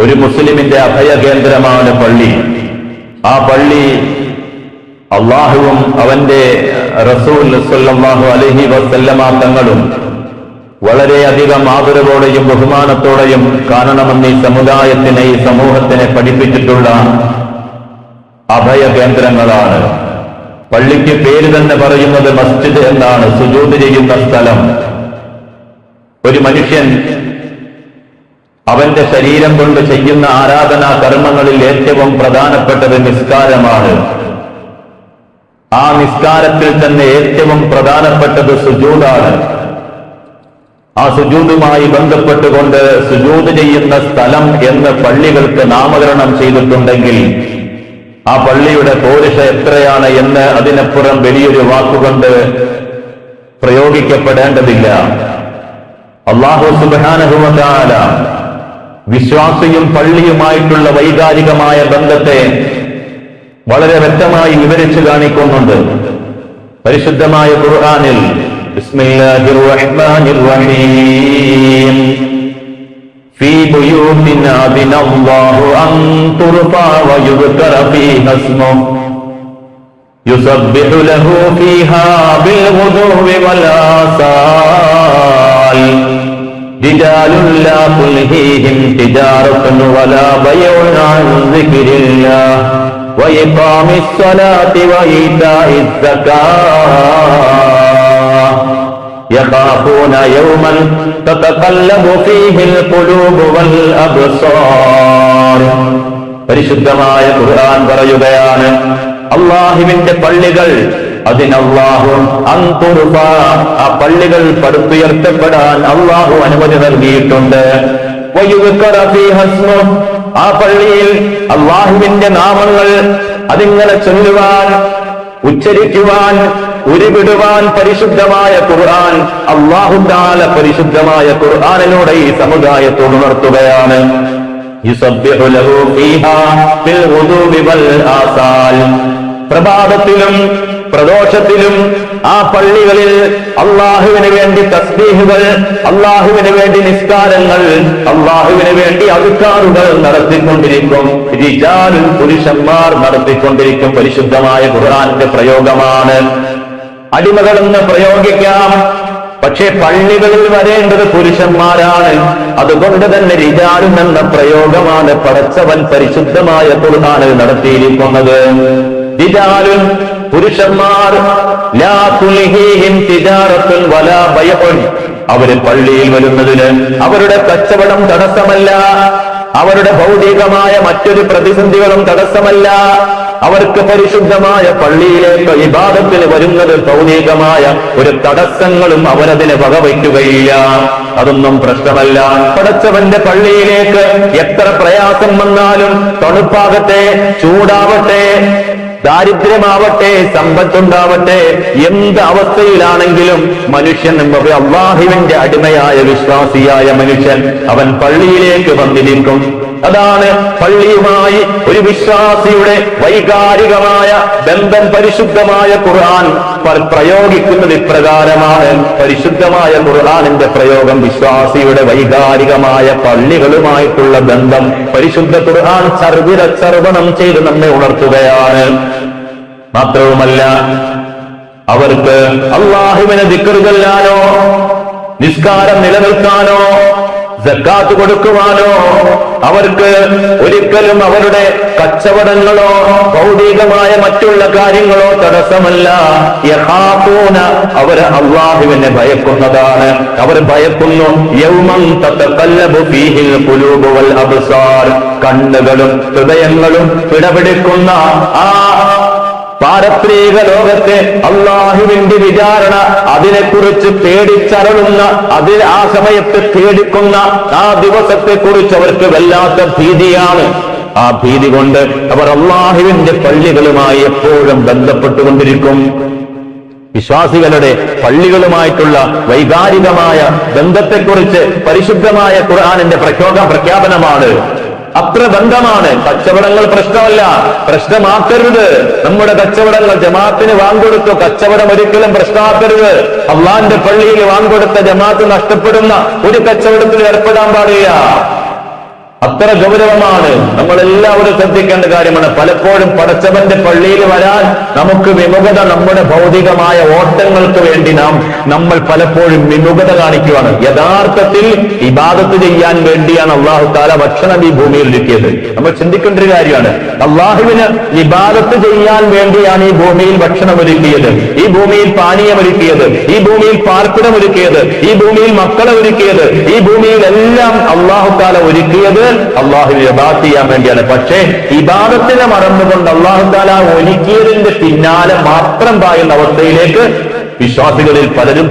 ഒരു മുസ്ലിമിന്റെ അഭയകേന്ദ്രമാണ് പള്ളി. ആ പള്ളി അള്ളാഹുവും അവന്റെ റസൂൽ സല്ലല്ലാഹു അലൈഹി വസല്ലമ തങ്ങളും വളരെയധികം ആദരവോടെയും ബഹുമാനത്തോടെയും കാണണമെന്ന് ഈ സമുദായത്തിനെ, ഈ സമൂഹത്തിനെ പഠിപ്പിച്ചിട്ടുള്ള അഭയകേന്ദ്രങ്ങളാണ്. പള്ളിക്ക് പേര് തന്നെ പറയുന്നത് മസ്ജിദ് എന്നാണ്, സുജൂദ് ചെയ്യുന്ന സ്ഥലം. ഒരു മനുഷ്യൻ അവന്റെ ശരീരം കൊണ്ട് ചെയ്യുന്ന ആരാധനാ കർമ്മങ്ങളിൽ ഏറ്റവും പ്രധാനപ്പെട്ടത് നിസ്കാരമാണ്. ആ നിസ്കാരത്തിൽ തന്നെ ഏറ്റവും പ്രധാനപ്പെട്ടത് സുജൂദാണ്. ആ സുജൂദുമായി ബന്ധപ്പെട്ടുകൊണ്ട് സുജൂദ് ചെയ്യുന്ന സ്ഥലം എന്ന് പള്ളികൾക്ക് നാമകരണം ചെയ്തിട്ടുണ്ടെങ്കിൽ ആ പള്ളിയുടെ പോരിഷ എത്രയാണ് എന്ന് അതിനപ്പുറം വലിയൊരു വാക്കുകൊണ്ട് പ്രയോഗിക്കപ്പെടേണ്ടതില്ല. അല്ലാഹു സുബ്ഹാനഹു വ തആല വിശ്വാസിയും പള്ളിയുമായിട്ടുള്ള വൈകാരികമായ ബന്ധത്തെ വളരെ വ്യക്തമായി വിവരിച്ചു കാണിക്കുന്നുണ്ട്. പരിശുദ്ധമായ ഖുർആനിൽ ബിസ്മില്ലാഹിർ റഹ്മാനിർ റഹീം ഫീ ബുയൂതിൻ അദിനല്ലാഹു അൻ തുർഫഅ വ യുദ്കറ ഫീഹാ ഇസ്മുഹു യുസബ്ബിഹു ലഹു ഫീഹാ ബിൽ ഗുദൂവി വൽ ആസാൽ റിജാലുൻ ലാ തുൽഹീഹിം തിജാറത്തുൻ വലാ ബൈഉൻ അൻ സിക്രില്ലാഹ് وإقام الصلاة وإيتاء الزكاة يخافون يوما تتقلب فيه القلوب والأبصار. പരിശുദ്ധമായ ഖുർആൻ പറയുകയാണ്, അല്ലാഹുവിന്റെ പള്ളികൾ, അതിനല്ലാഹു അൻതുർഫ, ആ പള്ളികൾ പടുത്തുയർത്തപ്പെടാൻ അല്ലാഹു അനുമതി നൽകിയിട്ടുണ്ട്. വയുദ്കറ ഫീഹാ ഇസ്മുഹു, ആ പള്ളിയിൽ അല്ലാഹുവിന്റെ നാമങ്ങൾ അതിങ്ങനെ ചൊല്ലുവാൻ, ഉച്ചരിക്കുവാൻ, ഉരുവിടുവാൻ പരിശുദ്ധമായ ഖുർആൻ, അല്ലാഹു തആല പരിശുദ്ധമായ ഖുർആനിലൂടെ ഈ സമുദായത്തോട് ഉണർത്തുകയാണ്. യുസബ്ബിഹു ലഹു ഫീഹാ ബിൽ ഗുദൂവി വൽ ആസാൽ, പ്രഭാതത്തിലും പ്രദോഷത്തിലും ആ പള്ളികളിൽ അല്ലാഹുവിന് വേണ്ടി തസ്ബീഹുകൾ, അല്ലാഹുവിന് വേണ്ടി നിസ്കാരങ്ങൾ, അല്ലാഹുവിന് വേണ്ടി അദ്കാറുകൾ നടത്തിക്കൊണ്ടിരിക്കും. റിജാലുൻ, പുരുഷന്മാർ നടത്തിക്കൊണ്ടിരിക്കും. പരിശുദ്ധമായ ഖുർആന്റെ പ്രയോഗമാണ്. അടിമകളെന്ന് പ്രയോഗിക്കാം, പക്ഷേ പള്ളികളിൽ വരേണ്ടത് പുരുഷന്മാരാണ്. അതുകൊണ്ട് തന്നെ റിജാലുൻ എന്ന പ്രയോഗമാണ് പടച്ചവൻ പരിശുദ്ധമായ ഖുർആനിൽ നടത്തിയിരിക്കുന്നത്. റിജാലുൻ, പുരുഷന്മാർ, ലാ തുൽഹീഹിം തിജാറത്തുൻ വലാ ബൈഉൻ, അവര് പള്ളിയിൽ വരുന്നതിന് അവരുടെ കച്ചവടം തടസ്സമല്ല, അവരുടെ ഭൗതികമായ മറ്റൊരു പ്രതിസന്ധികളും തടസ്സമല്ല. അവർക്ക് പരിശുദ്ധമായ പള്ളിയിലേക്ക് ഇബാദത്തിന് വരുന്നത് ഭൗതികമായ ഒരു തടസ്സങ്ങളും അവരതിനെ വകവയ്ക്കുകയില്ല. അതൊന്നും പ്രശ്നമല്ല. പടച്ചവന്റെ പള്ളിയിലേക്ക് എത്ര പ്രയാസം വന്നാലും, തണുപ്പാകട്ടെ, ചൂടാവട്ടെ, ദാരിദ്ര്യമാവട്ടെ, സമ്പത്തുണ്ടാവട്ടെ, എന്ത് അവസ്ഥയിലാണെങ്കിലും മനുഷ്യൻ, അല്ലാഹുവിന്റെ അടിമയായ വിശ്വാസിയായ മനുഷ്യൻ, അവൻ പള്ളിയിലേക്ക് വന്നിരിക്കും. അതാണ് പള്ളിയുമായി ഒരു വിശ്വാസിയുടെ വൈകാരികമായ ബന്ധം പരിശുദ്ധമായ ഖുർആൻ പ്രയോഗിക്കുന്നത് ഇപ്രകാരമാണ്. പരിശുദ്ധമായ ഖുർആനിന്റെ പ്രയോഗം വിശ്വാസിയുടെ വൈകാരികമായ പള്ളികളുമായിട്ടുള്ള ബന്ധം പരിശുദ്ധ ഖുർആൻ സർവണം ചെയ്ത് നമ്മെ ഉണർത്തുകയാണ്. മാത്രവുമല്ല, അവർക്ക് അല്ലാഹുവിനെ ദിക്ർ ചൊല്ലാനോ, നിസ്കാരം നിലനിർത്താനോ, സക്കാത്ത് കൊടുക്കുവാനോ, അവർക്ക് ഒരിക്കലും അവരുടെ കച്ചവടങ്ങളോ ഭൗതികമായ മറ്റുള്ള കാര്യങ്ങളോ തടസ്സമല്ല. യഖാഫൂന, അവർ അല്ലാഹുവിനെ ഭയക്കുന്നതാണ്. അവർ ഭയക്കുന്നു യൗമൻ തതഖല്ലബു ഫീഹിൽ ഖുലൂബു വൽ അബ്സാർ, കണ്ണുകളും ഹൃദയങ്ങളും പിടപിടിക്കുന്ന ആ പാരത്രിക ലോകത്തെ അല്ലാഹുവിന്റെ വിചാരണ, അതിനെക്കുറിച്ച് പേടിച്ചരളുന്ന, അതിൽ ആ സമയത്ത് പേടിക്കുന്ന ആ ദിവസത്തെ കുറിച്ച് അവർക്ക് വല്ലാത്ത ഭീതിയാണ്. ആ ഭീതി കൊണ്ട് അവർ അല്ലാഹുവിന്റെ പള്ളികളുമായി എപ്പോഴും ബന്ധപ്പെട്ടുകൊണ്ടിരിക്കും. വിശ്വാസികളുടെ പള്ളികളുമായിട്ടുള്ള വൈകാരികമായ ബന്ധത്തെക്കുറിച്ച് പരിശുദ്ധമായ ഖുർആനിന്റെ പ്രഖ്യാപനമാണ്. അത്ര ബന്ധമാണ്. കച്ചവടങ്ങൾ പ്രശ്നമല്ല, പ്രശ്നമാക്കരുത്. നമ്മുടെ കച്ചവടങ്ങൾ, ജമാഅത്തിന് വാങ്ങിക്കൊടുത്തു, കച്ചവടം ഒരിക്കലും പ്രശ്നമാക്കരുത്. അള്ളാന്റെ പള്ളിയിൽ വാങ്ങിക്കൊടുത്ത ജമാഅത്ത് നഷ്ടപ്പെടുന്ന ഒരു കച്ചവടത്തിൽ ഏർപ്പെടാൻ പാടില്ല. അത്ര ഗൗരവമാണ്. നമ്മളെല്ലാവരും ശ്രദ്ധിക്കേണ്ട കാര്യമാണ്. പലപ്പോഴും പടച്ചവന്റെ പള്ളിയിൽ വരാൻ നമുക്ക് വിമുഖത, നമ്മുടെ ഭൗതികമായ ഓട്ടങ്ങൾക്ക് വേണ്ടി നമ്മൾ പലപ്പോഴും വിമുഖത കാണിക്കുകയാണ്. യഥാർത്ഥത്തിൽ ഇബാദത്ത് ചെയ്യാൻ വേണ്ടിയാണ് അള്ളാഹു താല ഭക്ഷണം ഈ ഭൂമിയിൽ ഒരുക്കിയത്. നമ്മൾ ചിന്തിക്കേണ്ട ഒരു കാര്യമാണ്. അള്ളാഹുവിന് ഇബാദത്ത് ചെയ്യാൻ വേണ്ടിയാണ് ഈ ഭൂമിയിൽ ഭക്ഷണം ഒരുക്കിയത്, ഈ ഭൂമിയിൽ പാനീയം ഒരുക്കിയത്, ഈ ഭൂമിയിൽ പാർപ്പിടം ഒരുക്കിയത്, ഈ ഭൂമിയിൽ മക്കളെ ഒരുക്കിയത്, ഈ ഭൂമിയിൽ എല്ലാം അള്ളാഹു താല ഒരുക്കിയത് അള്ളാഹുവിനെ ഇബാദത്ത് ചെയ്യാൻ വേണ്ടിയാണ്. പക്ഷേ ഇബാദത്തിനെ മറന്നുകൊണ്ട് അള്ളാഹു താല ഒരുക്കിയതിന്റെ പിന്നാലെ മാത്രം പായുന്ന അവസ്ഥയിലേക്ക് വിശ്വാസികളിൽ പലരും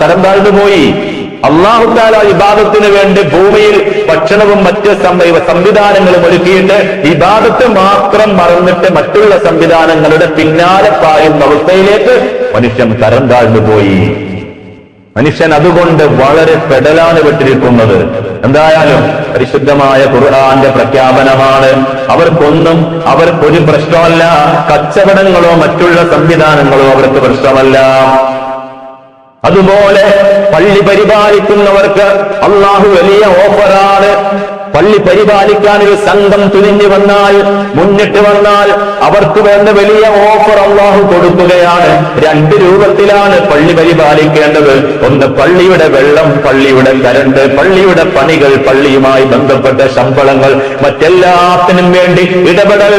തരം താഴ്ന്നു പോയി. അള്ളാഹു താല ഇബാദത്തിന് വേണ്ടി ഭൂമിയിൽ ഭക്ഷണവും മറ്റ് സംവിധാനങ്ങളും ഒരുക്കിയിട്ട് ഇബാദത്ത് മാത്രം മറന്നിട്ട് മറ്റുള്ള സംവിധാനങ്ങളുടെ പിന്നാലെ പായുന്ന അവസ്ഥയിലേക്ക് മനുഷ്യൻ തരം താഴ്ന്നു പോയി. മനുഷ്യൻ അതുകൊണ്ട് വളരെ പെടലാണ് വിട്ടിരിക്കുന്നത്. എന്തായാലും പരിശുദ്ധമായ ഖുർആന്റെ പ്രഖ്യാപനമാണ്. അവർക്കൊരു പ്രശ്നമല്ല. കച്ചവടങ്ങളോ മറ്റുള്ള സംവിധാനങ്ങളോ അവർക്ക് പ്രശ്നമല്ല. അതുപോലെ പള്ളി പരിപാലിക്കുന്നവർക്ക് അള്ളാഹു വലിയ ഓഫറാണ്. പള്ളി പരിപാലിക്കാൻ ഒരു സംഘം മുന്നിട്ട് വന്നാൽ അവർക്ക് വേണ്ട വലിയ ഓഫർ അള്ളാഹു കൊടുക്കുകയാണ്. രണ്ട് രൂപത്തിലാണ് പള്ളി പരിപാലിക്കേണ്ടത്. ഒന്ന് പള്ളിയുടെ വെള്ളം, പള്ളിയുടെ കരണ്ട്, പള്ളിയുടെ പണികൾ, പള്ളിയുമായി ബന്ധപ്പെട്ട ശമ്പളങ്ങൾ, മറ്റെല്ലാത്തിനും വേണ്ടി ഇടപെടൽ.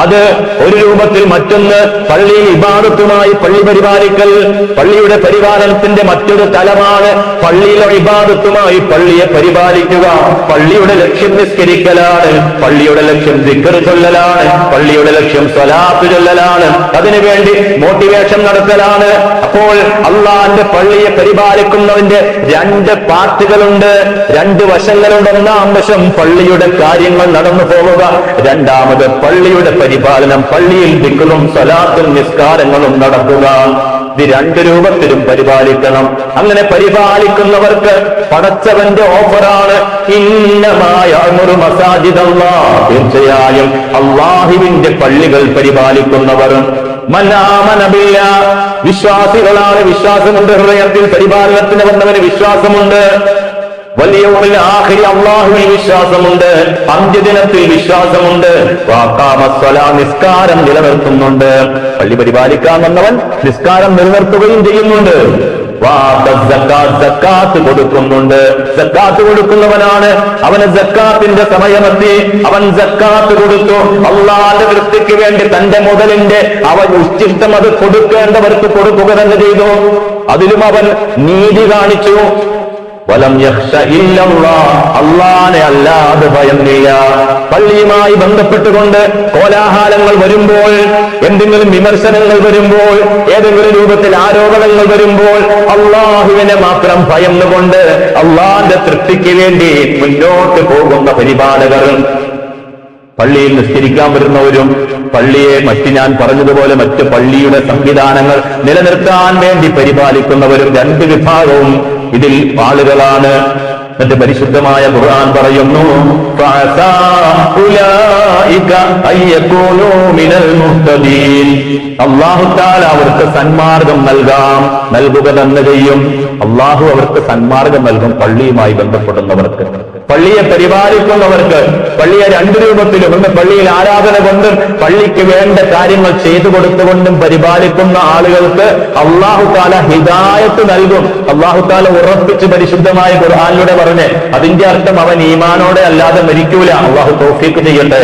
അത് ഒരു രൂപത്തിൽ. മറ്റൊന്ന് പള്ളിയിൽ ഇബാദത്തുമായി പള്ളി പരിപാലിക്കൽ. പള്ളിയുടെ പരിപാലനത്തിന്റെ മറ്റൊരു തലമാണ് പള്ളിയിലെ ഇബാദത്തുമായി പള്ളിയെ പരിപാലിക്കുക. പള്ളിയുടെ ലക്ഷ്യം നിസ്കരിക്കലാണ്, പള്ളിയുടെ ലക്ഷ്യം ദിക്ർ ചൊല്ലലാണ്, പള്ളിയുടെ ലക്ഷ്യം സ്വലാത്ത് ചൊല്ലലാണ്, അതിനുവേണ്ടി മോട്ടിവേഷൻ നടത്തലാണ്. അപ്പോൾ അള്ളാന്റെ പള്ളിയെ പരിപാലിക്കുന്നതിന്റെ രണ്ട് പാർട്ടുകളുണ്ട്, രണ്ട് വശങ്ങളുണ്ട്. ഒന്നാം വശം പള്ളിയുടെ കാര്യങ്ങൾ നടന്നു പോവുക, രണ്ടാമത് പള്ളിയുടെ പരിപാലനം, പള്ളിയിൽ ദിക്റും സ്വലാത്തും നിസ്കാരങ്ങളും നടക്കുക. ഇത് രണ്ട് രൂപത്തിലും പരിപാലിക്കണം. അങ്ങനെ പരിപാലിക്കുന്നവർക്ക് പടച്ചവന്റെ ഓഫറാണ്. ഇന്നമായ തീർച്ചയായും അല്ലാഹുവിന്റെ പള്ളികൾ പരിപാലിക്കുന്നവർ വിശ്വാസികളാണ്. വിശ്വാസമുണ്ട്, ഹൃദയത്തിൽ പരിപാലനത്തിന് വന്നവന് വിശ്വാസമുണ്ട്. വലിയ അള്ളാഹുവിൽ വിശ്വാസമുണ്ട്, അന്ത്യദിനത്തിൽ വിശ്വാസമുണ്ട്. നിസ്കാരം നിലനിർത്തുന്നുണ്ട്. പള്ളി പരിപാലിക്കാൻ വന്നവൻ നിസ്കാരം നിലനിർത്തുകയും ചെയ്യുന്നുണ്ട്. സക്കാത്ത് കൊടുക്കുന്നുണ്ട്. സക്കാത്ത് കൊടുക്കുന്നവനാണ്. അവന് സക്കാത്തിന്റെ സമയമെത്തി, അവൻ സക്കാത്ത് കൊടുത്തു. അള്ളാന്റെ വൃത്തിക്ക് വേണ്ടി തന്റെ മുതലിന്റെ അവൻ ഉച്ചിഷ്ടം അത് കൊടുക്കേണ്ടവർക്ക് കൊടുക്കുക തന്നെ ചെയ്തു. അതിലും അവൻ നീതി കാണിച്ചു. വലം യഖ്ശ ഇല്ലല്ലാഹ്, അല്ലാഹനെ അല്ലാതെ ഭയന്നില്ല. പള്ളിയുമായി ബന്ധപ്പെട്ടുകൊണ്ട് കോലാഹലങ്ങൾ വരുമ്പോൾ, എന്തെങ്കിലും വിമർശനങ്ങൾ വരുമ്പോൾ, ഏതെങ്കിലും രൂപത്തിൽ ആരോപണങ്ങൾ വരുമ്പോൾ അല്ലാഹുവിനെ മാത്രം ഭയന്നുകൊണ്ട് അല്ലാഹന്റെ തൃപ്തിക്ക് വേണ്ടി മുന്നോട്ട് പോകുന്ന പരിപാലകർ, പള്ളിയിൽ നിസ്കരിക്കാൻ വരുന്നവരും പള്ളിയെ ഞാൻ പറഞ്ഞതുപോലെ മറ്റ് പള്ളിയുടെ സംവിധാനങ്ങൾ നിലനിർത്താൻ വേണ്ടി പരിപാലിക്കുന്നവരും രണ്ട് വിഭാഗവും ഇതിൽ ആളുകളാണ്. എന്നിട്ട് പരിശുദ്ധമായ ഖുർആൻ പറയുന്നു, അല്ലാഹു തആല അവർക്ക് സന്മാർഗം നൽകുക തന്നെ ചെയ്യും. അല്ലാഹു അവർക്ക് സന്മാർഗം നൽകും. പള്ളിയുമായി ബന്ധപ്പെടുന്നവർക്ക്, പള്ളിയെ പരിപാലിക്കുന്നവർക്ക്, പള്ളിയെ രണ്ട് രൂപത്തിലും, ഒന്ന് പള്ളിയിൽ ആരാധന കൊണ്ടും പള്ളിക്ക് വേണ്ട കാര്യങ്ങൾ ചെയ്തു കൊടുത്തുകൊണ്ടും പരിപാലിക്കുന്ന ആളുകൾക്ക് അല്ലാഹു തആല ഹിദായത്ത് നൽകും. അല്ലാഹു തആല ഉറപ്പിച്ച് പരിശുദ്ധമായ ഖുർആനിലൂടെ പറഞ്ഞ്, അതിന്റെ അർത്ഥം അവൻ ഈമാനോടെ അല്ലാതെ മരിക്കൂല. അല്ലാഹു തൗഫീഖ് ചെയ്യട്ടെ.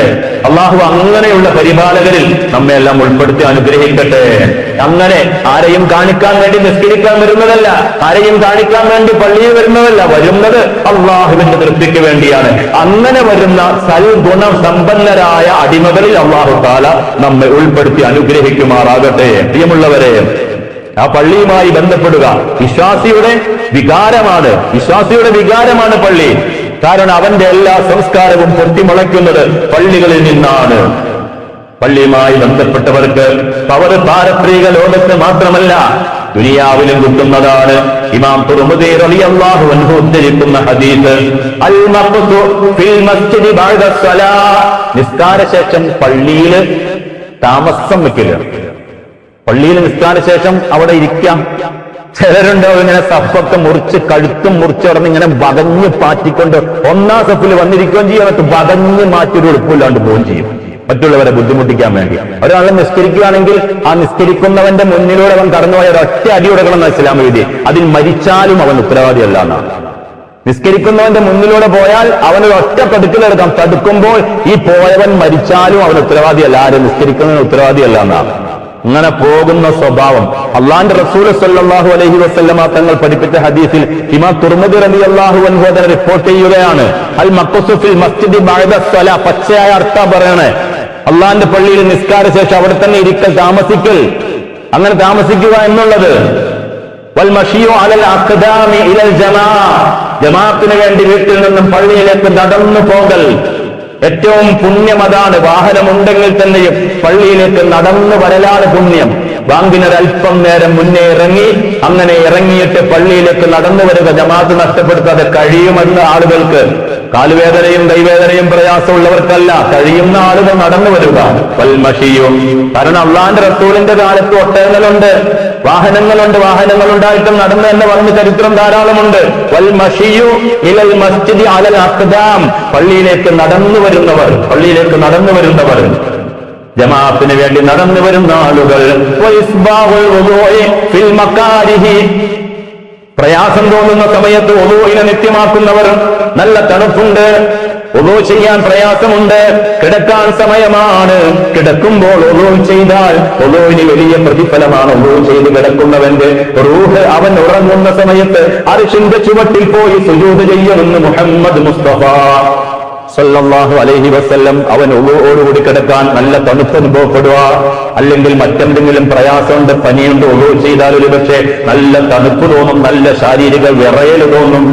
അല്ലാഹു അങ്ങനെയുള്ള പരിപാലകരിൽ നമ്മെ എല്ലാം ഉൾപ്പെടുത്തി അനുഗ്രഹിക്കട്ടെ. അങ്ങനെ ആരെയും കാണിക്കാൻ വേണ്ടി നിസ്കരിക്കാൻ വരുന്നതല്ല, ആരെയും കാണിക്കാൻ വേണ്ടി പള്ളിയിൽ വരുന്നതല്ല, വരുന്നത് അല്ലാഹുവിന്റെ തൃപ്തിക്ക് വേണ്ടിയാണ്. അങ്ങനെ വരുന്ന സൽഗുണ സമ്പന്നരായ അടിമകളിൽ അല്ലാഹു തആല നമ്മെ ഉൾപ്പെടുത്തി അനുഗ്രഹിക്കുമാറാകട്ടെ. പ്രിയമുള്ളവരെ, ആ പള്ളിയുമായി ബന്ധപ്പെടുക വിശ്വാസിയുടെ വികാരമാണ് പള്ളി. കാരണം അവന്റെ എല്ലാ സംസ്കാരവും പൊട്ടിമുളയ്ക്കുന്നത് പള്ളികളിൽ നിന്നാണ്. പള്ളിയുമായി ബന്ധപ്പെട്ടവർക്ക് അവർ പാരത്രിക ലോകത്ത് മാത്രമല്ല ദുനിയാവിലും കിട്ടുന്നതാണ്. ഇമാം തുർമുദി റളിയല്ലാഹു അൻഹു ഉദ്ധരിക്കുന്ന ഹദീസ്, അൽ മഖ്തു ഫിൽ മസ്ജിദി ബഅദ സ്വലാ, നിസ്കാരശേഷം പള്ളിയിൽ താമസം വെക്കല്. പള്ളിയിൽ നിസ്കാരശേഷം അവിടെ ഇരിക്കാം. ചിലരുണ്ടാവും ഇങ്ങനെ സഫൊക്കെ മുറിച്ച് കഴുത്തും മുറിച്ച് കിടന്ന് ഇങ്ങനെ വകഞ്ഞ് പാറ്റിക്കൊണ്ട് ഒന്നാം സഫിൽ വന്നിരിക്കുകയും ചെയ്യും, എന്നിട്ട് വകഞ്ഞ് മാറ്റി ഒരു എളുപ്പമില്ലാണ്ട് പോവുകയും ചെയ്യും, മറ്റുള്ളവരെ ബുദ്ധിമുട്ടിക്കാൻ വേണ്ടി. ഒരാളെ നിസ്കരിക്കുകയാണെങ്കിൽ ആ നിസ്കരിക്കുന്നവന്റെ മുന്നിലൂടെ അവൻ കടന്നുപോയ ഒരൊറ്റ അടി കൊടുക്കണം ഇസ്ലാം എഴുതി. അതിൽ മരിച്ചാലും അവൻ ഉത്തരവാദിയല്ല എന്നാണ്. നിസ്കരിക്കുന്നവന്റെ മുന്നിലൂടെ പോയാൽ അവനൊരു ഒറ്റ തടുക്കലെടുക്കാം. തടുക്കുമ്പോൾ ഈ പോയവൻ മരിച്ചാലും അവൻ ഉത്തരവാദിയല്ല. ആര് നിസ്കരിക്കുന്നതിന് ഉത്തരവാദിയല്ല എന്നാണ്. അങ്ങനെ പോകുന്ന സ്വഭാവം അള്ളാന്റെ റസൂൽ സല്ലല്ലാഹു അലൈഹി വസല്ലമ തങ്ങൾ പഠിപ്പിച്ച ഹദീസിൽ ഇമാം തുർമുദി റളിയല്ലാഹു അൻഹു അതിനെ റിപ്പോർട്ട് ചെയ്യുകയാണ്. അൽ മഖ്സു ഫിൽ മസ്ജിദി ബഅദ സ്വലാ, പച്ചയായ അർത്ഥം പറയണേ. അള്ളാന്റെ പള്ളിയിൽ നിസ്കാര ശേഷം അവിടെ തന്നെ ഇരിക്കൽ, താമസിക്കൽ, അങ്ങനെ താമസിക്കുക എന്നുള്ളത്. വൽ മശിയു അലൽ അഖ്ദാമി ഇലൽ ജമാഅ, ജമാഅത്തിന് വേണ്ടി വീട്ടിൽ നിന്നും പള്ളിയിലേക്ക് നടന്നു പോകൽ. ഏറ്റവും പുണ്യം അതാണ്. വാഹനമുണ്ടെങ്കിൽ തന്നെയും പള്ളിയിലേക്ക് നടന്നു വരലാണ് പുണ്യം. ബാങ്കിനൊരൽപ്പം നേരം മുന്നേ ഇറങ്ങി, അങ്ങനെ ഇറങ്ങിയിട്ട് പള്ളിയിലേക്ക് നടന്നു വരിക, ജമാഅത്ത് നഷ്ടപ്പെടുത്താതെ കഴിയുമെന്ന ആളുകൾക്ക്, കാലുവേദനയും കൈവേദനയും പ്രയാസമുള്ളവർക്കല്ല, കഴിയുന്ന ആളുകൾ നടന്നു വരിക. വൽമഷിയും, കാരണം അള്ളാന്റെ റസൂലിന്റെ കാലത്ത് ഒട്ടകങ്ങളുണ്ട്, വാഹനങ്ങളുണ്ടായിട്ടും നടന്നു തന്നെ വന്ന ചരിത്രം ധാരാളമുണ്ട്. വൽമഷിയു ഇലൽ മസ്ജിദി അലൽ അഖ്ദാം, പള്ളിയിലേക്ക് നടന്നു വരുന്നവർ, ജമാഅത്തിന് വേണ്ടി നടന്നു വരുന്ന ആളുകൾ. പ്രയാസം തോന്നുന്ന സമയത്ത് വുളൂഇനെ നിത്യമാക്കുന്നവർ. നല്ല തണുപ്പുണ്ട്, വുളൂ ചെയ്യാൻ പ്രയാസമുണ്ട്, കിടക്കാൻ സമയമാണ്, കിടക്കുമ്പോൾ വുളൂ ചെയ്താൽ വുളൂഇന് വലിയ പ്രതിഫലമാണ്. വുളൂ ചെയ്ത് കിടക്കുന്നവന്റെ റൂഹ് അവൻ ഉറങ്ങുന്ന സമയത്ത് അർശിന്റെ ചുവട്ടിൽ പോയി സുജൂദ് ചെയ്യുമെന്ന് മുഹമ്മദ് മുസ്തഫ സല്ലല്ലാഹു അലൈഹി വസല്ലം. അവൻ വുളൂഓടുകൂടി കിടക്കാൻ നല്ല തണുപ്പ് അനുഭവപ്പെടുക, അല്ലെങ്കിൽ മറ്റെന്തെങ്കിലും പ്രയാസമുണ്ട്, പനിയുണ്ട്, വുളൂ ചെയ്താൽ ഒരു പക്ഷേ നല്ല തണുപ്പ് തോന്നും, നല്ല ശാരീരിക വിറയൽ തോന്നും.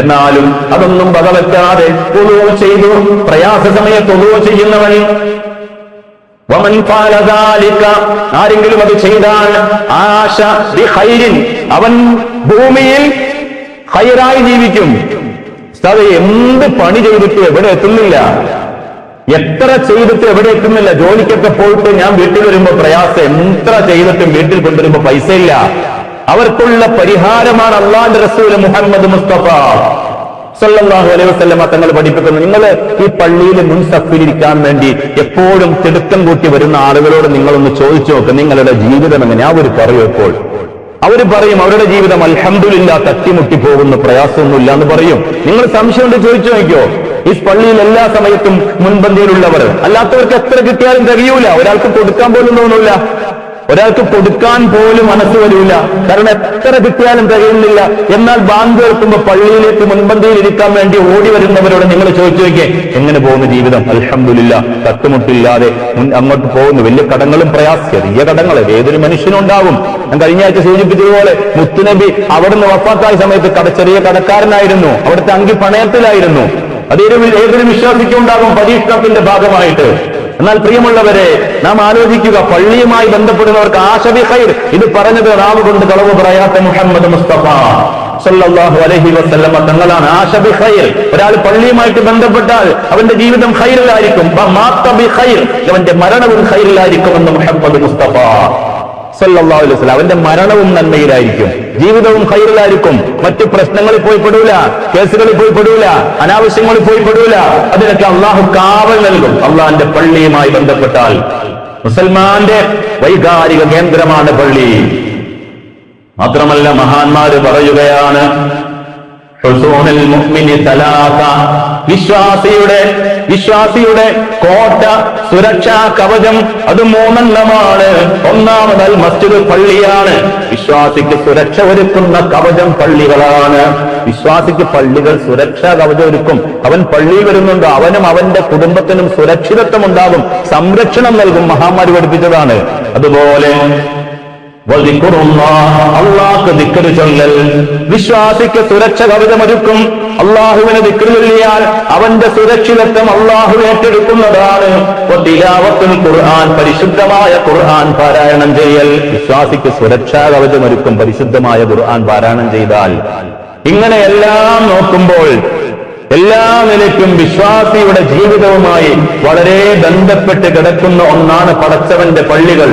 എന്നാലും അതൊന്നും വകവെക്കാതെ വുളൂ ചെയ്തു പ്രയാസ സമയത്ത് വുളൂ ചെയ്യുന്നവൻ. വമൻ ഫഅല ദാലിക, ആരെങ്കിലും അത് ചെയ്താൽ ആശ ബിഖൈരിൻ, അവൻ ഭൂമിയിൽ ഖൈറായി ജീവിക്കും. എന്ത് പണി ചെയ്തിട്ട് എവിടെ എത്തുന്നില്ല, എത്ര ചെയ്തിട്ട് എവിടെ എത്തുന്നില്ല. ജോലിക്കൊക്കെ പോയിട്ട് ഞാൻ വീട്ടിൽ വരുമ്പോ പ്രയാസം, എത്ര ചെയ്തിട്ടും വീട്ടിൽ കൊണ്ടുവരുമ്പോ പൈസ ഇല്ല. അവർക്കുള്ള പരിഹാരമാണ് അള്ളാന്റെ റസൂൽ മുഹമ്മദ് മുസ്തഫ സല്ലല്ലാഹു അലൈഹി വസല്ലമ തങ്ങൾ പഠിപ്പിക്കുന്നു. നിങ്ങൾ ഈ പള്ളിയിൽ മുൻസഫിലിരിക്കാൻ വേണ്ടി എപ്പോഴും തിടുക്കം കൂട്ടി വരുന്ന ആളുകളോട് നിങ്ങളൊന്ന് ചോദിച്ചു നോക്ക്, നിങ്ങളുടെ ജീവിതം എങ്ങനെ. അവർ പറയും, എപ്പോൾ അവര് പറയും അവരുടെ ജീവിതം അൽഹംദുലില്ലാ തട്ടിമുട്ടി പോകുന്നു, പ്രയാസമൊന്നുമില്ല എന്ന് പറയും. നിങ്ങൾ സംശയം കൊണ്ട് ചോദിച്ചു നോക്കിയോ, ഈ പള്ളിയിൽ എല്ലാ സമയത്തും മുൻപന്തിയിലുള്ളവർ, അല്ലാത്തവർക്ക് എത്ര കിട്ടിയാലും തികയൂല. ഒരാൾക്ക് കൊടുക്കാൻ പോലും തോന്നൂല, ഒരാൾക്ക് കൊടുക്കാൻ പോലും മനസ്സ് വരൂല, കാരണം എത്ര കിട്ടിയാലും തികയുന്നില്ല. എന്നാൽ ബാങ്ക് കേൾക്കുമ്പോൾ പള്ളിയിലേക്ക് മുൻപന്തിയിൽ ഇരിക്കാൻ വേണ്ടി ഓടി വരുന്നവരോട് നിങ്ങൾ ചോദിച്ചു നോക്കിയേ, എങ്ങനെ പോകുന്ന ജീവിതം? അൽഹംദുലില്ലാ, തട്ടുമുട്ടില്ലാതെ അങ്ങോട്ട് പോകുന്നു. വലിയ കടങ്ങളും പ്രയാസം, ചെറിയ കടങ്ങൾ ഏതൊരു മനുഷ്യനുണ്ടാവും. ഞാൻ കഴിഞ്ഞ ആഴ്ച സൂചിപ്പിച്ചതുപോലെ മുത്തുനബി അവിടുന്ന് വഫാത്തായ സമയത്ത് ചെറിയ കടക്കാരനായിരുന്നു, അവിടുത്തെ അങ്കി പണയത്തിലായിരുന്നു. അത് ഏതൊരു വിശ്വാസിക്കുണ്ടാകും പരീക്ഷണത്തിന്റെ ഭാഗമായിട്ട്. എന്നാൽ പ്രിയമുള്ളവരെ, നാം ആലോചിക്കുക, പള്ളിയുമായി ബന്ധപ്പെടുന്നവർക്ക് ആശ ബി ഖൈർ, ഇത് പറഞ്ഞത് നാവ് കൊണ്ട് കളവ് പറയാത്ത മുഹമ്മദ് മുസ്തഫ സല്ലല്ലാഹു അലൈഹി വസല്ലമ തങ്ങളാണ്. ആശ ബി ഖൈർ, ഒരാൾ പള്ളിയുമായിട്ട് ബന്ധപ്പെട്ടാൽ അവന്റെ ജീവിതം ഖൈറിലായിരിക്കും. മാത്ത ബി ഖൈർ, അവന്റെ മരണവും ഖൈറിലായിരിക്കും എന്ന് മുഹമ്മദ് മുസ്തഫ സല്ലല്ലാഹു അലൈഹി വസല്ലം. അവന്റെ മരണവും നന്മയിലായിരിക്കും, ജീവിതവും ഖൈറിലായിരിക്കും. മറ്റു പ്രശ്നങ്ങളിൽ പോയി പെടൂല, കേസുകളിൽ പോയി പെടൂല, അനാവശ്യങ്ങളിൽ പോയി പെടൂല. അതിനൊക്കെ അള്ളാഹു കാവൽ നൽകും. അള്ളാഹിന്റെ പള്ളിയുമായി ബന്ധപ്പെട്ടാൽ മുസൽമാന്റെ വൈകാരിക കേന്ദ്രമാണ് പള്ളി. മാത്രമല്ല മഹാന്മാര് പറയുകയാണ്, ഹുസൂനുൽ മുഅ്മിനി തലാഖ, വിശ്വാസിയുടെ കോട്ട, സുരക്ഷാ കവചം, അത് 3 ഒന്നാമത് മസ്ജിദ്, പള്ളിയാണ്. വിശ്വാസിക്ക് സുരക്ഷ ഒരുക്കുന്ന കവചം പള്ളികളാണ്. വിശ്വാസിക്ക് പള്ളികൾ സുരക്ഷാ കവചം ഒരുക്കും. അവൻ പള്ളിയിൽ വരുന്നുണ്ടോ, അവനും അവന്റെ കുടുംബത്തിനും സുരക്ഷിതത്വം ഉണ്ടാകും, സംരക്ഷണം നൽകും. മഹാന്മാര് പഠിപ്പിച്ചതാണ്. അതുപോലെ അള്ളാഹ് ദിക്ർ ചൊല്ലൽ വിശ്വാസിക്ക് സുരക്ഷ കവചമൊരുക്കും. അള്ളാഹുവിനെ ദിക്ർ ചൊല്ലിയാൽ അവന്റെ സുരക്ഷിതത്വം അള്ളാഹു ഏറ്റെടുക്കുന്നതാണ്. ഖുർആൻ, പരിശുദ്ധമായ ഖുർആൻ പാരായണം ചെയ്യൽ വിശ്വാസിക്ക് സുരക്ഷാ കവചമൊരുക്കും, പരിശുദ്ധമായ ഖുർആൻ പാരായണം ചെയ്താൽ. ഇങ്ങനെയെല്ലാം നോക്കുമ്പോൾ എല്ലാ നിലയ്ക്കും വിശ്വാസിയുടെ ജീവിതവുമായി വളരെ ബന്ധപ്പെട്ട് കിടക്കുന്ന ഒന്നാണ് പടച്ചവന്റെ പള്ളികൾ.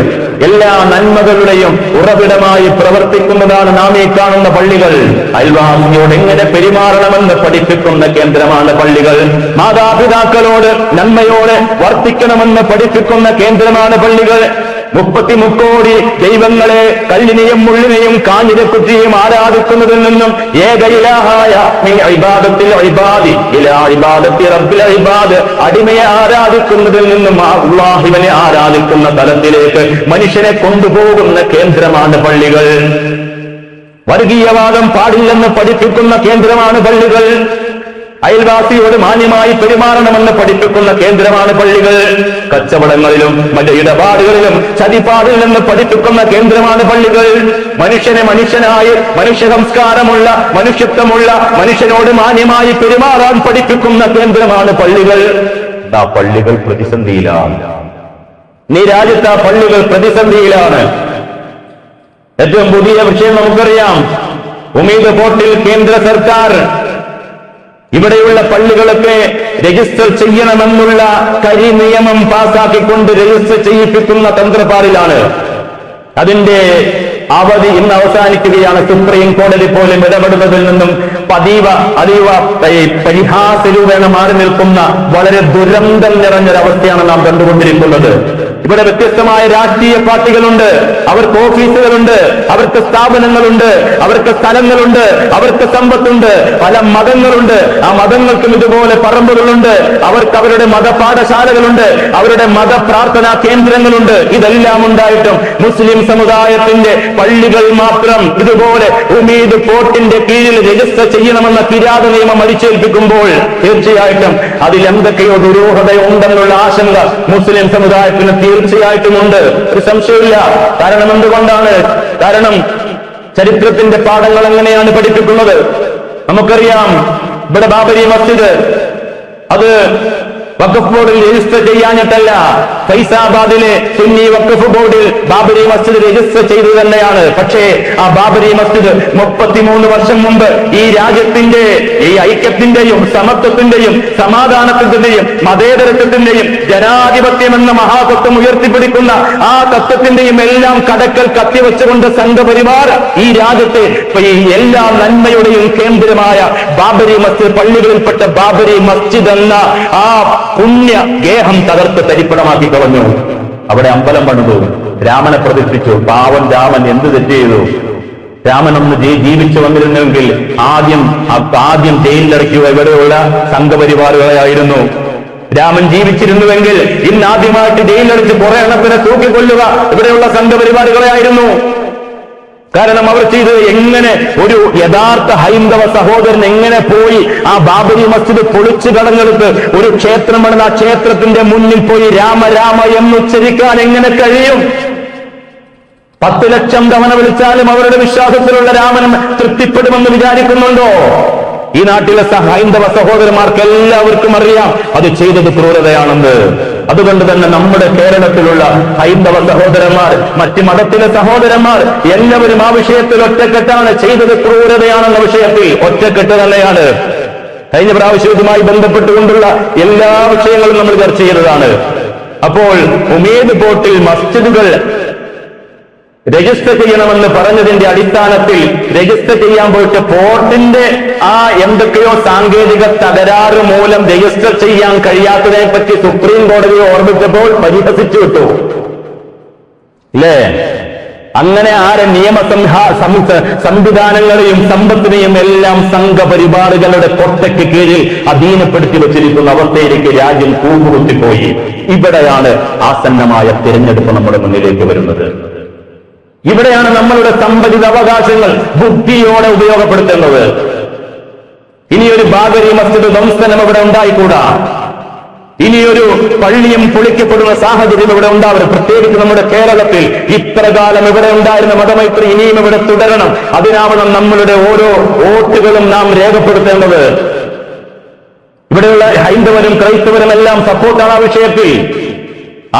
എല്ലാ നന്മകളുടെയും ഉറവിടമായി പ്രവർത്തിക്കുന്നതാണ് നാം ഈ കാണുന്ന പള്ളികൾ. അയൽവാസിയോട് എങ്ങനെ പെരുമാറണമെന്ന് പഠിപ്പിക്കുന്ന കേന്ദ്രമാണ് പള്ളികൾ. മാതാപിതാക്കളോട് നന്മയോടെ വർത്തിക്കണമെന്ന് പഠിപ്പിക്കുന്ന കേന്ദ്രമാണ് പള്ളികൾ. 33 കോടി ദൈവങ്ങളെ കല്ലിനെയും മുള്ളിനെയും കാഞ്ഞിരക്കുറ്റിയും ആരാധിക്കുന്നതിൽ നിന്നും ഏക ഇലാഹായ അടിമയെ ആരാധിക്കുന്നതിൽ നിന്നും അല്ലാഹുവിനെ ആരാധിക്കുന്ന തലത്തിലേക്ക് മനുഷ്യനെ കൊണ്ടുപോകുന്ന കേന്ദ്രമാണ് പള്ളികൾ. വർഗീയവാദം പാടില്ലെന്ന് പഠിപ്പിക്കുന്ന കേന്ദ്രമാണ് പള്ളികൾ. അയൽവാസിയോട് മാന്യമായി പെരുമാറണമെന്ന് പഠിപ്പിക്കുന്ന കേന്ദ്രമാണ് പള്ളികൾ. കച്ചവടങ്ങളിലും മറ്റ് ഇടപാടുകളിലും ചതിപാടില്ലെന്ന് പഠിപ്പിക്കുന്ന കേന്ദ്രമാണ് പള്ളികൾ. മനുഷ്യനെ മനുഷ്യനായി മനുഷ്യ സംസ്കാരമുള്ള മനുഷ്യത്വമുള്ള മനുഷ്യനോട് മാന്യമായി പെരുമാറാൻ പഠിപ്പിക്കുന്ന കേന്ദ്രമാണ് പള്ളികൾ. ആ പള്ളികൾ പ്രതിസന്ധിയിലാണ്. ഈ രാജ്യത്ത് ആ പള്ളികൾ പ്രതിസന്ധിയിലാണ്. ഏറ്റവും പുതിയ വിഷയം നമുക്കറിയാം. ഉമീദ് പോർട്ടിൽ കേന്ദ്ര സർക്കാർ ഇവിടെയുള്ള പള്ളികളൊക്കെ രജിസ്റ്റർ ചെയ്യണമെന്നുള്ള നിയമം പാസാക്കിക്കൊണ്ട് രജിസ്റ്റർ ചെയ്യിപ്പിക്കുന്ന തന്ത്രപ്പാടിലാണ്. അതിന്റെ അവധി ഇന്ന് അവസാനിക്കുകയാണ്. സുപ്രീം കോടതി പോലും ഇടപെടുന്നതിൽ നിന്നും അതീവ പരിഹാസരൂപേണ മാറി നിൽക്കുന്ന വളരെ ദുരന്തം നിറഞ്ഞൊരവസ്ഥയാണ് നാം കണ്ടുകൊണ്ടിരിക്കുന്നത്. ഇവിടെ വ്യത്യസ്തമായ രാഷ്ട്രീയ പാർട്ടികളുണ്ട്, അവർക്ക് ഓഫീസുകളുണ്ട്, അവർക്ക് സ്ഥാപനങ്ങളുണ്ട്, അവർക്ക് സ്ഥലങ്ങളുണ്ട്, അവർക്ക് സമ്പത്തുണ്ട്, പല മതങ്ങളുണ്ട്. ആ മതങ്ങൾക്കും ഇതുപോലെ പറമ്പുകളുണ്ട്, അവർക്ക് അവരുടെ മതപാഠശാലകളുണ്ട്, അവരുടെ മതപ്രാർത്ഥനാ കേന്ദ്രങ്ങളുണ്ട്. ഇതെല്ലാം ഉണ്ടായിട്ടും മുസ്ലിം സമുദായത്തിന്റെ പള്ളികൾ മാത്രം ഇതുപോലെ ഉമീദ് പോർട്ടിന്റെ കീഴിൽ രജിസ്റ്റർ ചെയ്യണമെന്ന കിരാത നിയമം അടിച്ചേൽപ്പിക്കുമ്പോൾ തീർച്ചയായിട്ടും അതിൽ എന്തൊക്കെയോ ദുരൂഹതയുണ്ടെന്നുള്ള ആശങ്ക മുസ്ലിം സമുദായത്തിന് തീർച്ചയായിട്ടുമുണ്ട്. ഒരു സംശയമില്ല. കാരണം എന്തുകൊണ്ടാണ്? കാരണം ചരിത്രത്തിന്റെ പാഠങ്ങൾ എങ്ങനെയാണ് പഠിപ്പിക്കുന്നത്? നമുക്കറിയാം, ഇവിടെ ബാബരി മസ്ജിദ് അത് വഖഫ് ബോർഡിൽ രജിസ്റ്റർ ചെയ്യാനിട്ടല്ല, ഫൈസാബാദിലെ സുന്നി വഖഫ് ബോർഡിൽ ബാബരി മസ്ജിദ് രജിസ്റ്റർ ചെയ്തു തന്നെയാണ്. പക്ഷേ ആ ബാബരി മസ്ജിദ് 33 വർഷം മുമ്പ് ഈ രാജ്യത്തിന്റെ ഈ ഐക്യത്തിന്റെയും സമത്വത്തിന്റെയും സമാധാനത്തിന്റെയും മതേതരത്വത്തിന്റെയും ജനാധിപത്യം എന്ന മഹാതത്വം ഉയർത്തിപ്പിടിക്കുന്ന ആ തത്വത്തിന്റെയും എല്ലാം കടക്കൽ കത്തിവെച്ചുകൊണ്ട് സംഘപരിവാർ ഈ രാജ്യത്തെ ഈ എല്ലാ നന്മയുടെയും കേന്ദ്രമായ ബാബരി മസ്ജിദ്, പള്ളികളിൽപ്പെട്ട ബാബരി മസ്ജിദ് എന്ന ആ പുണ്യ ഗേഹം തകർത്ത് തരിപ്പണമാക്കി കളഞ്ഞു. അവിടെ അമ്പലം പണിതു, രാമനെ പ്രതിഷ്ഠിച്ചു. പാവൻ രാമൻ എന്ത് തെറ്റ് ചെയ്തു? രാമൻ ഒന്ന് ജീവിച്ചു വന്നിരുന്നെങ്കിൽ ആദ്യം ജയിലിലിറക്കുക ഇവിടെയുള്ള സംഘപരിവാറുകളായിരുന്നു. രാമൻ ജീവിച്ചിരുന്നുവെങ്കിൽ ഇന്ന് ആദ്യമായിട്ട് ജയിലിലടിച്ച് കുറെ എണ്ണത്തിനെ തൂക്കിക്കൊല്ലുക ഇവിടെയുള്ള സംഘപരിവാറുകളെ ആയിരുന്നു. കാരണം അവർ ചെയ്തത് എങ്ങനെ ഒരു യഥാർത്ഥ ഹൈന്ദവ സഹോദരൻ എങ്ങനെ പോയി ആ ബാബരി മസ്ജിദ് പൊളിച്ചു കടഞ്ഞെടുത്ത് ഒരു ക്ഷേത്രം പണിത് ആ ക്ഷേത്രത്തിന്റെ മുന്നിൽ പോയി രാമ രാമ എന്നുച്ചരിക്കാൻ എങ്ങനെ കഴിയും? 10 ലക്ഷം തവണ വിളിച്ചാലും അവരുടെ വിശ്വാസത്തിലുള്ള രാമൻ തൃപ്തിപ്പെടുമെന്ന് വിചാരിക്കുന്നുണ്ടോ? ഈ നാട്ടിലെ ഹൈന്ദവ സഹോദരന്മാർക്ക് എല്ലാവർക്കും അറിയാം അത് ചെയ്തത് ക്രൂരതയാണെന്ന്. അതുകൊണ്ട് തന്നെ നമ്മുടെ കേരളത്തിലുള്ള ഹൈന്ദവ സഹോദരന്മാർ, മറ്റ് മതത്തിലെ സഹോദരന്മാർ എല്ലാവരും ആ വിഷയത്തിൽ ഒറ്റക്കെട്ടാണ്. ചെയ്തത് ക്രൂരതയാണെന്ന വിഷയത്തിൽ ഒറ്റക്കെട്ട് തന്നെയാണ്. കഴിഞ്ഞ പ്രാവശ്യവുമായി ബന്ധപ്പെട്ടുകൊണ്ടുള്ള എല്ലാ വിഷയങ്ങളും നമ്മൾ ചർച്ച ചെയ്തതാണ്. അപ്പോൾ ഉമീദ് പോർട്ടിൽ മസ്ജിദുകൾ രജിസ്റ്റർ ചെയ്യണമെന്ന് പറഞ്ഞതിന്റെ അടിസ്ഥാനത്തിൽ രജിസ്റ്റർ ചെയ്യാൻ പോയിട്ട് പോർട്ടിന്റെ ആ എന്തൊക്കെയോ സാങ്കേതിക തകരാറ് മൂലം രജിസ്റ്റർ ചെയ്യാൻ കഴിയാത്തതിനെ പറ്റി സുപ്രീം കോടതിയെ ഓർമ്മിച്ചപ്പോൾ പരിഹസിച്ചു വിട്ടു, ഇല്ലേ? അങ്ങനെ ആരെ സംവിധാനങ്ങളെയും സമ്പത്തിനെയും എല്ലാം സംഘപരിവാറുകളുടെ കൊട്ടയ്ക്ക് കീഴിൽ അധീനപ്പെടുത്തി വച്ചിരിക്കുന്ന അവസ്ഥയിലേക്ക് രാജ്യം കൂമ്പുകുത്തിപ്പോയി. ഇവിടെയാണ് ആസന്നമായ തിരഞ്ഞെടുപ്പ് നമ്മുടെ മുന്നിലേക്ക് വരുന്നത്. ഇവിടെയാണ് നമ്മളുടെ സമ്പതിത അവകാശങ്ങൾ ബുദ്ധിയോടെ ഉപയോഗപ്പെടുത്തേണ്ടത്. ഇനിയൊരു ബാബരി മസ്ജിദ് ധ്വംസനം ഇവിടെ ഉണ്ടായിക്കൂടാ. ഇനിയൊരു പള്ളിയും പൊളിക്കപ്പെടുന്ന സാഹചര്യം ഇവിടെ ഉണ്ടാവരുത്. പ്രത്യേകിച്ച് നമ്മുടെ കേരളത്തിൽ ഇത്രകാലം ഇവിടെ ഉണ്ടായിരുന്ന മതമൈത്രി ഇനിയും ഇവിടെ തുടരണം. അതിനാവണം നമ്മളുടെ ഓരോ വോട്ടുകളും നാം രേഖപ്പെടുത്തേണ്ടത്. ഇവിടെയുള്ള ഹൈന്ദവരും ക്രൈസ്തവരും എല്ലാം സപ്പോർട്ടാണ് ആ വിഷയത്തിൽ.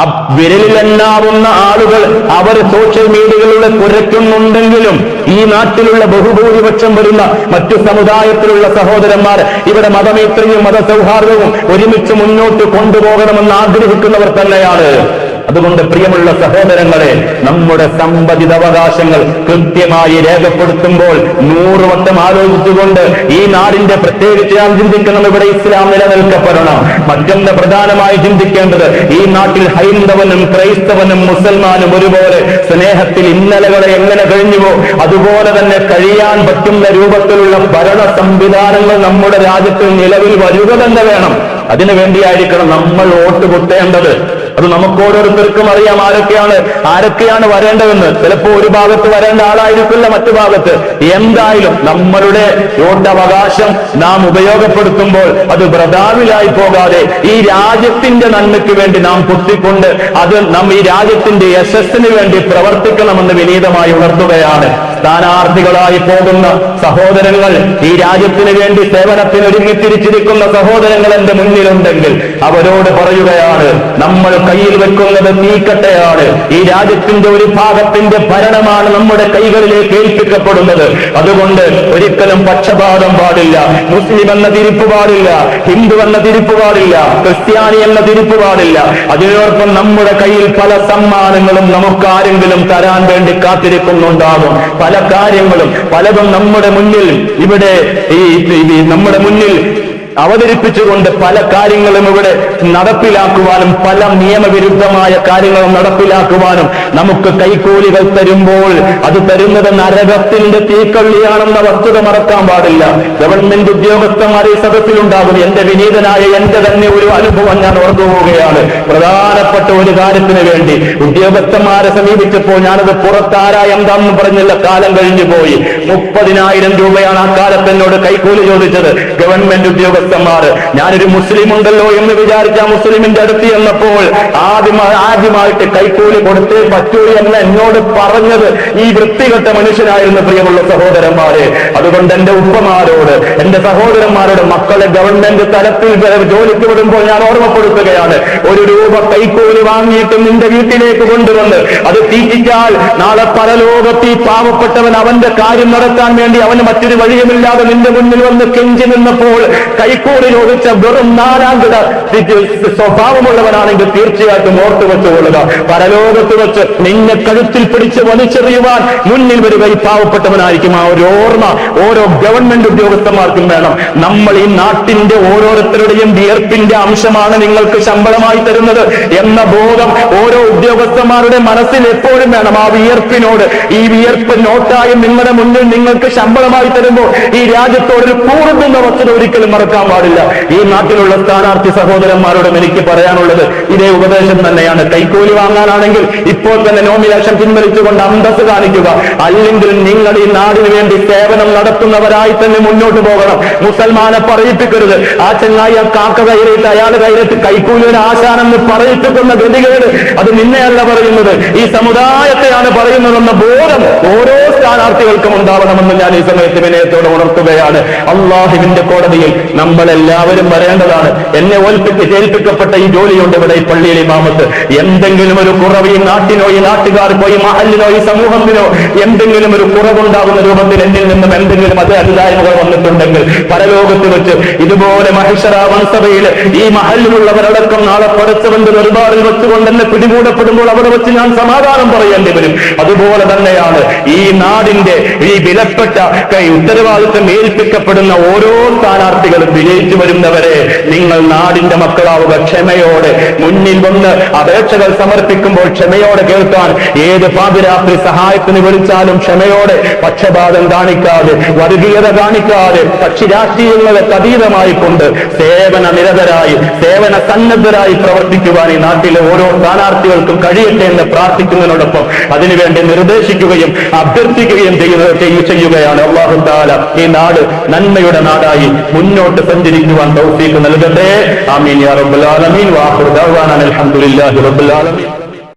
ആ വിരലിലെണ്ണാവുന്ന ആളുകൾ അവർ സോഷ്യൽ മീഡിയകളിലൂടെ കുരയ്ക്കുന്നുണ്ടെങ്കിലും ഈ നാട്ടിലുള്ള ബഹുഭൂരിപക്ഷം വരുന്ന മറ്റു സമുദായത്തിലുള്ള സഹോദരന്മാർ ഇവിടെ മതമൈത്രിയും മതസൗഹാർദ്ദവും ഒരുമിച്ച് മുന്നോട്ട് കൊണ്ടുപോകണമെന്ന് ആഗ്രഹിക്കുന്നവർ തന്നെയാണ്. അതുകൊണ്ട് പ്രിയമുള്ള സഹോദരങ്ങളെ, നമ്മുടെ സമ്പതിതവകാശങ്ങൾ കൃത്യമായി രേഖപ്പെടുത്തുമ്പോൾ 100 വട്ടം ആലോചിച്ചുകൊണ്ട് ഈ നാടിന്റെ പ്രത്യേകിച്ച് ഞാൻ ചിന്തിക്കണം, ഇവിടെ ഇസ്ലാം നിലനിൽക്കപ്പെടണം. മറ്റൊന്ന് പ്രധാനമായി ചിന്തിക്കേണ്ടത്, ഈ നാട്ടിൽ ഹൈന്ദവനും ക്രൈസ്തവനും മുസൽമാനും ഒരുപോലെ സ്നേഹത്തിൽ ഇന്നലകളെ എങ്ങനെ കഴിഞ്ഞുവോ അതുപോലെ തന്നെ കഴിയാൻ പറ്റുന്ന രൂപത്തിലുള്ള ഭരണ സംവിധാനങ്ങൾ നമ്മുടെ രാജ്യത്തിൽ നിലവിൽ വരിക തന്നെ വേണം. അതിനു വേണ്ടിയായിരിക്കണം നമ്മൾ വോട്ട് കുത്തേണ്ടത്. അത് നമുക്ക് ഓരോരുത്തർക്കും അറിയാം ആരൊക്കെയാണ് വരേണ്ടതെന്ന്. ചിലപ്പോ ഒരു ഭാഗത്ത് വരേണ്ട ആളായിരിക്കില്ല മറ്റു ഭാഗത്ത്. എന്തായാലും നമ്മളുടെ വോട്ടവകാശം നാം ഉപയോഗപ്പെടുത്തുമ്പോൾ അത് വൃഥാവിലായി പോകാതെ ഈ രാജ്യത്തിന്റെ നന്മയ്ക്ക് വേണ്ടി നാം കുത്തിക്കൊണ്ട് അത് നാം ഈ രാജ്യത്തിന്റെ യശസ്സിന് വേണ്ടി പ്രവർത്തിക്കണമെന്ന് വിനീതമായി ഉണർത്തുകയാണ്. സ്ഥാനാർത്ഥികളായി പോകുന്ന സഹോദരങ്ങൾ, ഈ രാജ്യത്തിന് വേണ്ടി സേവനത്തിന് ഒരുങ്ങിത്തിരിച്ചിരിക്കുന്ന സഹോദരങ്ങൾ എന്റെ മുന്നിലുണ്ടെങ്കിൽ അവരോട് പറയുകയാണ്, നമ്മൾ കയ്യിൽ വെക്കുന്നത് തീക്കട്ടയാണ്. ഈ രാജ്യത്തിന്റെ ഒരു ഭാഗത്തിന്റെ ഭരണമാണ് നമ്മുടെ കൈകളിലേക്ക് ഏൽപ്പിക്കപ്പെടുന്നത്. അതുകൊണ്ട് ഒരിക്കലും പക്ഷപാതം പാടില്ല. മുസ്ലിം എന്ന തിരിപ്പ് പാടില്ല, ഹിന്ദു എന്ന തിരിപ്പ് പാടില്ല, ക്രിസ്ത്യാനി എന്ന തിരിപ്പ് പാടില്ല. അതിനോടൊപ്പം നമ്മുടെ കയ്യിൽ പല സമ്മാനങ്ങളും നമുക്കാരെങ്കിലും തരാൻ വേണ്ടി കാത്തിരിക്കുന്നുണ്ടാകും. പല കാര്യങ്ങളും പലതും നമ്മുടെ മുന്നിൽ ഇവിടെ നമ്മുടെ മുന്നിൽ അവതരിപ്പിച്ചുകൊണ്ട് പല കാര്യങ്ങളും ഇവിടെ നടപ്പിലാക്കുവാനും പല നിയമവിരുദ്ധമായ കാര്യങ്ങളും നടപ്പിലാക്കുവാനും നമുക്ക് കൈക്കൂലികൾ തരുമ്പോൾ അത് തരുന്നത് നരകത്തിന്റെ തീക്കള്ളിയാണെന്ന വസ്തുത മറക്കാൻ പാടില്ല. ഗവൺമെന്റ് ഉദ്യോഗസ്ഥന്മാർ ഈ സദസ്സിലുണ്ടാകും. എന്റെ വിനീതനായ എന്റെ തന്നെ ഒരു അനുഭവം ഞാൻ ഓർത്തു പോവുകയാണ്. പ്രധാനപ്പെട്ട ഒരു കാര്യത്തിന് വേണ്ടി ഉദ്യോഗസ്ഥന്മാരെ സമീപിച്ചപ്പോൾ ഞാനത് പുറത്താരാ എന്താണെന്ന് പറഞ്ഞില്ല, കാലം കഴിഞ്ഞു പോയി. 30,000 രൂപയാണ് ആ കാലത്ത് എന്നോട് കൈക്കൂലി ചോദിച്ചത് ഗവൺമെന്റ് ഉദ്യോഗസ്ഥന്മാർ. ഞാനൊരു മുസ്ലിം ഉണ്ടല്ലോ എന്ന് വിചാരിച്ച മുസ്ലിമിന്റെ അടുത്ത് ചെന്നപ്പോൾ ആദ്യമായിട്ട് കൈക്കൂലി കൊടുത്തേ പറ്റൂ എന്ന് എന്നോട് പറഞ്ഞത് ഈ വൃത്തികെട്ട മനുഷ്യനായിരുന്നു. പ്രിയമുള്ള സഹോദരന്മാരെ, അതുകൊണ്ട് എന്റെ ഉപ്പമാരോട്, എന്റെ സഹോദരന്മാരോട്, മക്കളെ ഗവൺമെന്റ് തലത്തിൽ ജോലിക്ക് വിടുമ്പോൾ ഞാൻ ഓർമ്മപ്പെടുത്തുകയാണ്, 1 രൂപ കൈക്കൂലി വാങ്ങിയിട്ട് നിന്റെ വീട്ടിലേക്ക് കൊണ്ടുവന്ന് അത് തീറ്റിച്ചാൽ നാളെ പരലോകത്ത് ഈ പാവപ്പെട്ടവൻ അവന്റെ കാര്യം നടത്താൻ വേണ്ടി അവന് മറ്റൊരു വഴിയുമില്ലാതെ നിന്റെ മുന്നിൽ വന്ന് കെഞ്ചി നിന്നപ്പോൾ കൈക്കൂലി ചോദിച്ച വെറും 4-ാം കിട സ്വഭാവമുള്ളവനാണെങ്കിൽ തീർച്ചയായിട്ടും ഓർത്തു വെച്ചുകൊള്ളുക, പരലോകത്ത് വെച്ച് നിന്നെ കഴുത്തിൽ പിടിച്ച് വലിച്ചെറിയുവാൻ മുന്നിൽ വരിക ഈ പാവപ്പെട്ടവനായിരിക്കും. ആ ഒരു ഓർമ്മ ഓരോ ഗവൺമെന്റ് ഉദ്യോഗസ്ഥന്മാർക്കും വേണം. നമ്മൾ ഈ നാട്ടിന്റെ ഓരോരുത്തരുടെയും വിയർപ്പിന്റെ അംശമാണ് നിങ്ങൾക്ക് ശമ്പളമായി തരുന്നത് എന്ന ബോധം ഓരോ ഉദ്യോഗസ്ഥന്മാരുടെ മനസ്സിൽ എപ്പോഴും വേണം. ആ വിയർപ്പിനോട്, ഈ വിയർപ്പ് നോട്ടായും നിങ്ങളുടെ മുന്നിൽ നിങ്ങൾക്ക് ശമ്പളമായി തരുമ്പോൾ ഈ രാജ്യത്തോടൊരു കൂറുന്ന വസ്തുത ഒരിക്കലും മറക്കാൻ പാടില്ല. ഈ നാട്ടിലുള്ള സ്ഥാനാർത്ഥി സഹോദരന്മാരോടും എനിക്ക് പറയാനുള്ളത് ഇതേ ഉപദേശം തന്നെയാണ്. കൈക്കൂലി വാങ്ങാനാണെങ്കിൽ ഇപ്പോൾ തന്നെ നോമിനേഷൻ പിൻവലിച്ചുകൊണ്ട് അന്തസ് കാണിക്കുക. അല്ലെങ്കിൽ നിങ്ങൾ ഈ നാടിന് വേണ്ടി സേവനം നടത്തുന്നവരായി തന്നെ മുന്നോട്ട് പോകണം. മുസൽമാനെ പറയിപ്പിക്കരുത്. ആ ചങ്ങായി ആ കാക്ക കയറിയിട്ട് അയാൾ കയറിയിട്ട് കൈക്കൂലിയുടെ ആശാനെന്ന് പറയിപ്പിക്കുന്ന ഗതികേട് അത് നിന്നെയല്ല പറയുന്നത്, ഈ സമുദായത്തെയാണ് പറയുന്നതെന്ന ബോധം ഓരോ സ്ഥാനാർത്ഥികൾക്കും ഉണ്ടാവണമെന്ന് ഞാൻ ഈ സമയത്ത് വിനയത്തോടെ ഉണർത്തുകയാണ്. അള്ളാഹുവിന്റെ കോടതിയിൽ നമ്മളെല്ലാവരും വരേണ്ടതാണ്. എന്നെ ഏൽപ്പിക്കപ്പെട്ട ഈ ജോലിയുണ്ട് ഇവിടെ ഈ പള്ളിയിൽ ഇമാമത്ത്. എന്തെങ്കിലും ഒരു കുറവ് ഈ നാട്ടിനോ ഈ നാട്ടുകാർക്കോ ഈ മഹലിനോ ഈ സമൂഹത്തിനോ എന്തെങ്കിലും ഒരു കുറവുണ്ടാകുന്ന രൂപത്തിൽ എന്നിൽ നിന്നും എന്തെങ്കിലും അത് അല്ലായ്മകൾ വന്നിട്ടുണ്ടെങ്കിൽ പരലോകത്ത് വെച്ച് ഇതുപോലെ മഹിഷറ വൻസഭയിൽ ഈ മഹലിലുള്ളവരടക്കം നാളെ പടച്ചവന്റെ ദർബാറിൽ വെച്ചുകൊണ്ട് എന്നെ പിടികൂടപ്പെടുമ്പോൾ അവിടെ വെച്ച് ഞാൻ സമാധാനം പറയേണ്ടി വരും. അതുപോലെ തന്നെയാണ് ഈ നാടിന്റെ ഈ വിലപ്പെട്ട ഉത്തരവാദിത്വം ഏൽപ്പിക്കപ്പെടുന്ന ഓരോ സ്ഥാനാർത്ഥികളും വിജയിച്ചു വരുന്നവരെ നിങ്ങൾ നാടിന്റെ മക്കളാവുക. ക്ഷമയോടെ മുന്നിൽ വന്ന് അപേക്ഷകൾ സമർപ്പിക്കുമ്പോൾ ക്ഷമയോടെ കേൾക്കാൻ, ഏത് പാതിരാത്രി സഹായത്തിന് വിളിച്ചാലും ക്ഷമയോടെ, പക്ഷപാതം കാണിക്കാതെ, വർഗീയത കാണിക്കാതെ, കക്ഷി രാഷ്ട്രീയങ്ങൾക്ക് അതീതമായി കൊണ്ട് സേവന നിരതരായി, സേവന സന്നദ്ധരായി പ്രവർത്തിക്കുവാൻ ഈ നാട്ടിലെ ഓരോ സ്ഥാനാർത്ഥികൾക്കും കഴിയട്ടെ എന്ന് പ്രാർത്ഥിക്കുന്നതിനോടൊപ്പം അതിനുവേണ്ടി നിർദ്ദേശിക്കുകയും അഭ്യർത്ഥിക്കുകയും ചെയ്യുകയാണ്. അല്ലാഹു തആല ഈ നാട് നന്മയുടെ നാടായി മുന്നോട്ട് സഞ്ചരിക്കുവാൻ തൗഫീഖ് നൽകട്ടെ. ആമീൻ യാ റബ്ബൽ ആലമീൻ. വആഖിറു ദഅ്വാനാ അൽഹംദുലില്ലാഹി റബ്ബിൽ ആലമീൻ.